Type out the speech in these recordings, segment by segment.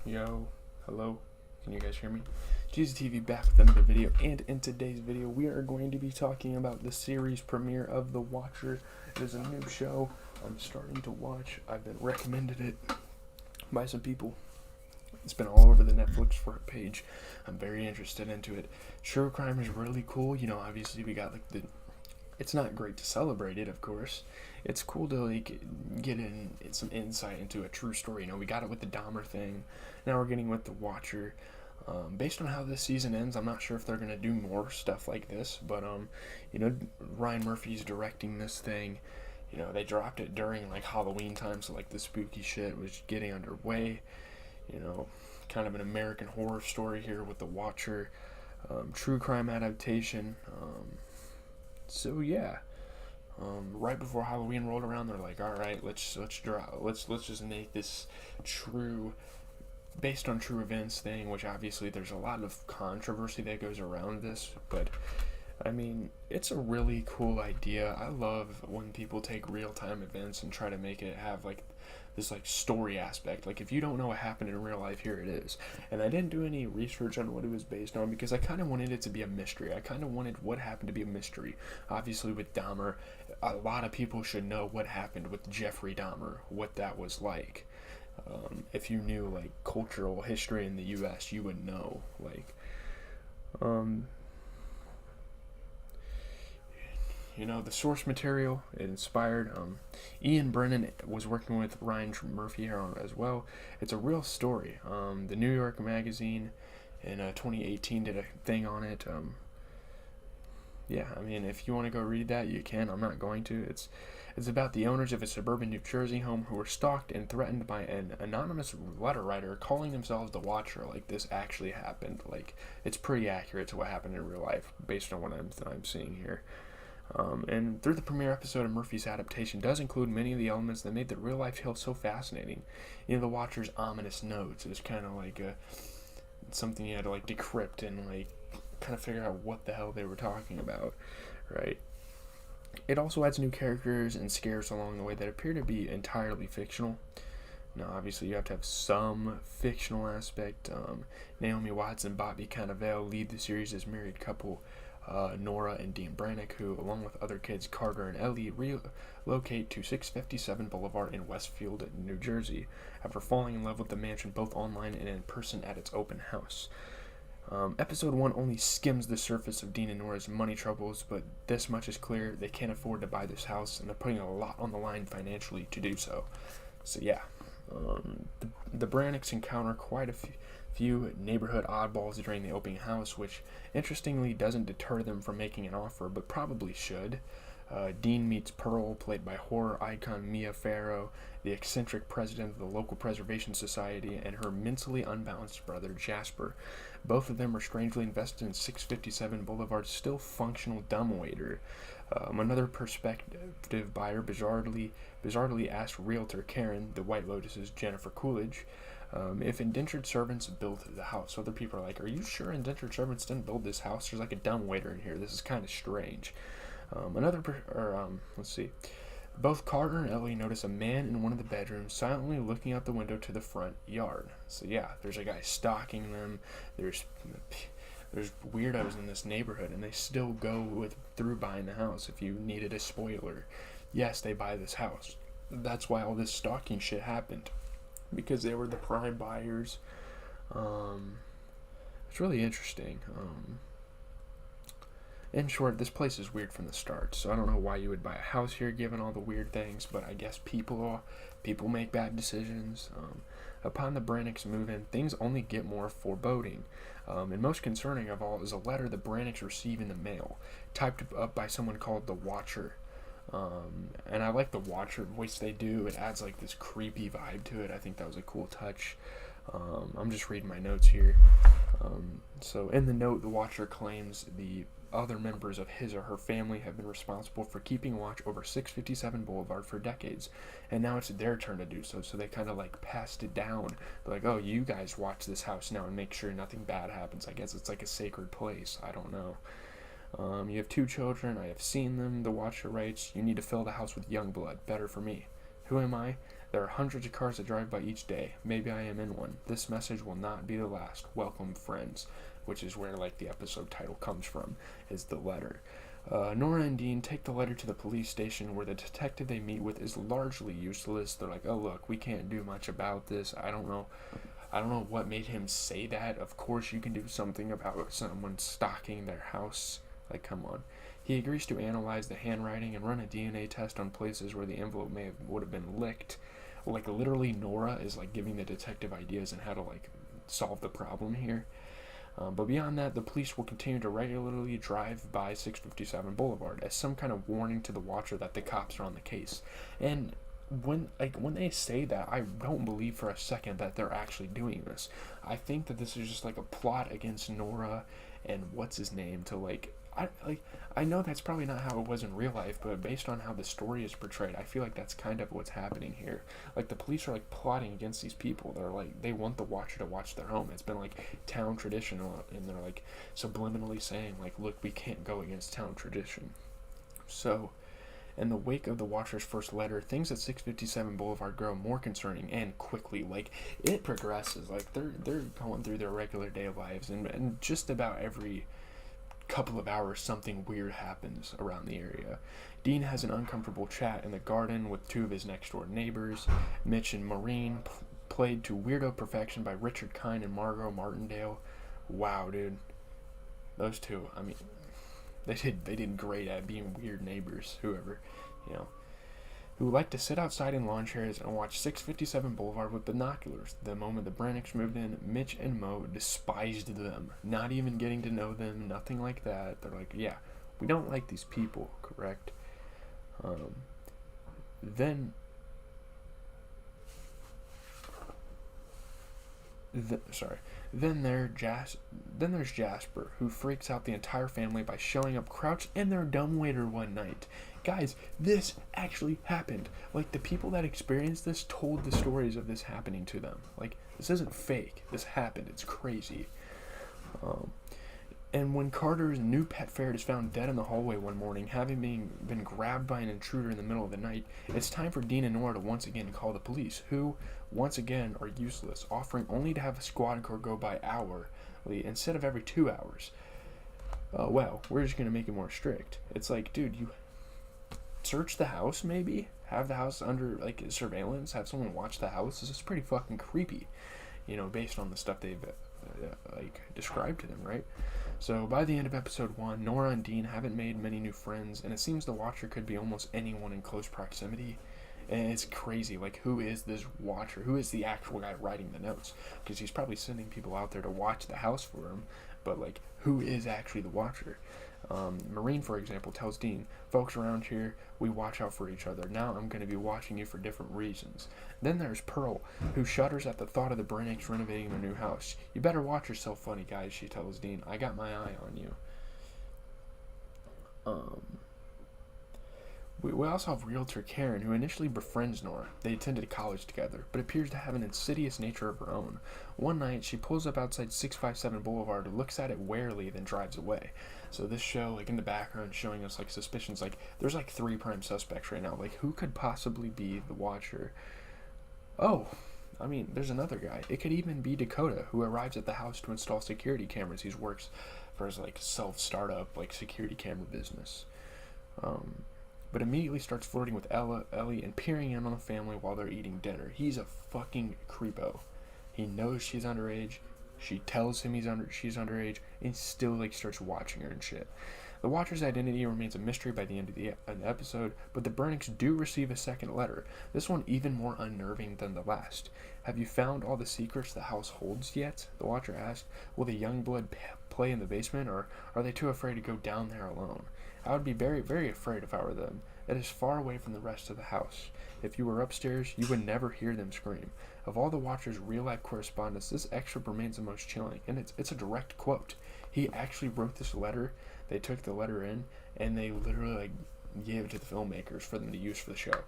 Yo, hello, can you guys hear me? Jesus TV back with another video, and in today's video we are going to be talking about the series premiere of The Watcher. It is a new show I'm starting to watch. I've been recommended it by some people. It's been all over the Netflix for a page. I'm very interested into it. True crime is really cool. You know, obviously we got like it's not great to celebrate it, of course. It's cool to like get in some insight into a true story. You know, we got it with the Dahmer thing. Now we're getting with The Watcher. Based on how this season ends, I'm not sure if they're gonna do more stuff like this. But you know, Ryan Murphy's directing this thing. You know, they dropped it during like Halloween time, so like the spooky shit was getting underway. You know, kind of an American horror story here with The Watcher. True crime adaptation. So yeah, right before Halloween rolled around, they're like, all right, let's just make this true, based on true events thing. Which obviously there's a lot of controversy that goes around this, but I mean, it's a really cool idea. I love when people take real time events and try to make it have like this like story aspect. Like if you don't know what happened in real life, here it is. And I didn't do any research on what it was based on because I kind of wanted it to be a mystery. I kind of wanted what happened to be a mystery. Obviously with Dahmer, a lot of people should know what happened with Jeffrey Dahmer, what that was like. If you knew like cultural history in the U.S., you would know. Like, you know, the source material, it inspired. Ian Brennan was working with Ryan Murphy here on as well. It's a real story. The New York Magazine in 2018 did a thing on it. Yeah, I mean, if you want to go read that, you can. I'm not going to. It's about the owners of a suburban New Jersey home who were stalked and threatened by an anonymous letter writer calling themselves The Watcher. Like, this actually happened. Like, it's pretty accurate to what happened in real life based on what I'm seeing here. And through the premiere episode of Murphy's adaptation does include many of the elements that made the real life tale so fascinating. You know, The Watcher's ominous notes is kind of like something you had to like decrypt and like kind of figure out what the hell they were talking about, right? It also adds new characters and scares along the way that appear to be entirely fictional. Now, obviously, you have to have some fictional aspect. Naomi Watts and Bobby Cannavale lead the series as married couple Nora and Dean Brannick, who, along with other kids Carter and Ellie, relocate to 657 Boulevard in Westfield, New Jersey, after falling in love with the mansion both online and in person at its open house. Episode 1 only skims the surface of Dean and Nora's money troubles, but this much is clear: they can't afford to buy this house, and they're putting a lot on the line financially to do so. So yeah, the Brannicks encounter quite a few neighborhood oddballs during the opening house, which interestingly doesn't deter them from making an offer, but probably should. Dean meets Pearl, played by horror icon Mia Farrow, the eccentric president of the local preservation society, and her mentally unbalanced brother Jasper. Both of them are strangely invested in 657 Boulevard's still functional dumbwaiter. Another prospective buyer bizarrely asked realtor Karen, the White Lotus's Jennifer Coolidge, if indentured servants built the house. Other people are like, are you sure indentured servants didn't build this house? There's like a dumbwaiter in here. This is kind of strange. Let's see. Both Carter and Ellie notice a man in one of the bedrooms silently looking out the window to the front yard. So yeah, there's a guy stalking them. There's weirdos in this neighborhood, and they still go through buying the house. If you needed a spoiler, yes, they buy this house. That's why all this stalking shit happened, because they were the prime buyers. It's really interesting. In short, this place is weird from the start, so I don't know why you would buy a house here given all the weird things, but I guess people make bad decisions. Upon the Brannicks move in, things only get more foreboding. And most concerning of all is a letter the Brannicks receive in the mail, typed up by someone called The Watcher. And I like the Watcher voice they do. It adds like this creepy vibe to it. I think that was a cool touch. I'm just reading my notes here. So in the note, the Watcher claims the other members of his or her family have been responsible for keeping watch over 657 Boulevard for decades, and now it's their turn to do so. So they kind of like passed it down. They're like, oh, you guys watch this house now and make sure nothing bad happens. I guess it's like a sacred place. I don't know. You have 2 children. I have seen them. The Watcher writes, you need to fill the house with young blood. Better for me. Who am I? There are hundreds of cars that drive by each day. Maybe I am in one. This message will not be the last. Welcome, friends. Which is where, like, the episode title comes from, is the letter. Nora and Dean take the letter to the police station, where the detective they meet with is largely useless. They're like, oh, look, we can't do much about this. I don't know what made him say that. Of course you can do something about someone stalking their house. Like, come on. He agrees to analyze the handwriting and run a DNA test on places where the envelope would have been licked. Like, literally, Nora is, like, giving the detective ideas on how to, like, solve the problem here. But beyond that, the police will continue to regularly drive by 657 Boulevard as some kind of warning to the watcher that the cops are on the case. And when they say that, I don't believe for a second that they're actually doing this. I think that this is just like a plot against Nora and what's his name to I know that's probably not how it was in real life, but based on how the story is portrayed, I feel like that's kind of what's happening here. Like, the police are, like, plotting against these people. They're, like, they want the watcher to watch their home. It's been, like, town tradition, and they're, like, subliminally saying, like, look, we can't go against town tradition. So, in the wake of the watcher's first letter, things at 657 Boulevard grow more concerning and quickly. Like, it progresses. Like, they're going through their regular day lives, and just about every couple of hours something weird happens around the area. Dean has an uncomfortable chat in the garden with two of his next door neighbors. Mitch and Maureen, played to weirdo perfection by Richard Kind and Margot Martindale. Wow, dude, those two, I mean, they did great at being weird neighbors. Whoever, who like to sit outside in lawn chairs and watch 657 Boulevard with binoculars. The moment the Brannicks moved in, Mitch and Mo despised them, not even getting to know them, nothing like that. They're like, yeah, we don't like these people, correct? Then there's Jasper, who freaks out the entire family by showing up crouched in their dumbwaiter one night. Guys, this actually happened. Like, the people that experienced this told the stories of this happening to them. Like, this isn't fake. This happened. It's crazy. And when Carter's new pet ferret is found dead in the hallway one morning, having been grabbed by an intruder in the middle of the night, it's time for Dean and Nora to once again call the police, who, once again, are useless, offering only to have a squad car go by hourly instead of every 2 hours. Well, we're just going to make it more strict. It's like, dude, you search the house, maybe? Have the house under, like, surveillance? Have someone watch the house? This is pretty fucking creepy, based on the stuff they've, described to them, right? So, by the end of episode 1, Nora and Dean haven't made many new friends, and it seems the watcher could be almost anyone in close proximity. And it's crazy, like, who is this watcher? Who is the actual guy writing the notes? Because he's probably sending people out there to watch the house for him, but, like, who is actually the watcher? Maureen, for example, tells Dean, folks around here, we watch out for each other. Now I'm going to be watching you for different reasons. Then there's Pearl, who shudders at the thought of the Brannicks renovating their new house. You better watch yourself, funny guys, she tells Dean. I got my eye on you. We also have realtor Karen, who initially befriends Nora. They attended college together, but appears to have an insidious nature of her own. One night, she pulls up outside 657 Boulevard, looks at it warily, then drives away. So this show, like, in the background, showing us, like, suspicions. Like, there's, like, 3 prime suspects right now. Like, who could possibly be the watcher? Oh, I mean, there's another guy. It could even be Dakota, who arrives at the house to install security cameras. He works for his, like, self-startup, like, security camera business. But immediately starts flirting with Ellie and peering in on the family while they're eating dinner. He's a fucking creepo. He knows she's underage. She tells him she's underage, and still, like, starts watching her and shit. The Watcher's identity remains a mystery by the end of the episode, but the Brannicks do receive a second letter, this one even more unnerving than the last. Have you found all the secrets the house holds yet? The Watcher asked. Will the young blood play in the basement, or are they too afraid to go down there alone? I would be very, very afraid if I were them. It is far away from the rest of the house. If you were upstairs, you would never hear them scream. Of all the Watcher's real-life correspondence, this excerpt remains the most chilling, and it's a direct quote. He actually wrote this letter. They took the letter in, and they literally, like, gave it to the filmmakers for them to use for the show.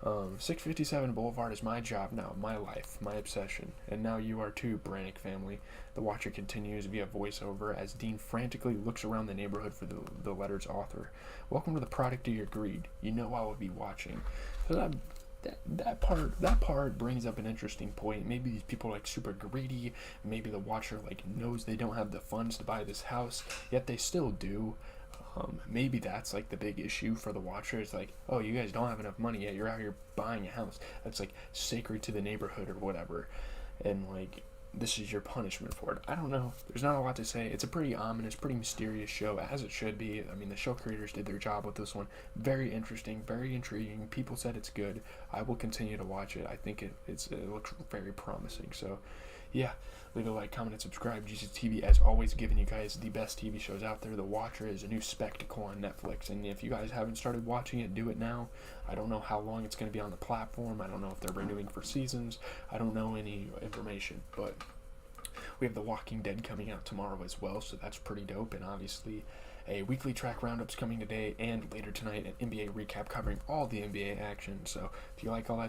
657 Boulevard is my job now, my life, my obsession, and now you are too, Brannick family. The Watcher continues via voiceover as Dean frantically looks around the neighborhood for the letter's author. Welcome to the product of your greed. You know I will be watching. So that part brings up an interesting point. Maybe these people are like super greedy. Maybe the watcher like knows they don't have the funds to buy this house, yet they still do. Maybe that's like the big issue for the watcher. It's like, oh, you guys don't have enough money yet. You're out here buying a house that's like sacred to the neighborhood or whatever, and like this is your punishment for it. I don't know. There's not a lot to say. It's a pretty ominous, pretty mysterious show, as it should be. I mean, the show creators did their job with this one. Very interesting, very intriguing. People said it's good. I will continue to watch it. I think it looks very promising. So, yeah, leave a like, comment, and subscribe. Jesus TV, as always, giving you guys the best TV shows out there. The Watcher is a new spectacle on Netflix, and if you guys haven't started watching it, do it now. I don't know how long it's going to be on the platform. I don't know if they're renewing for seasons. I don't know any information, but we have The Walking Dead coming out tomorrow as well, so that's pretty dope. And obviously, a weekly track roundup's coming today and later tonight, an NBA recap covering all the NBA action. So if you like all that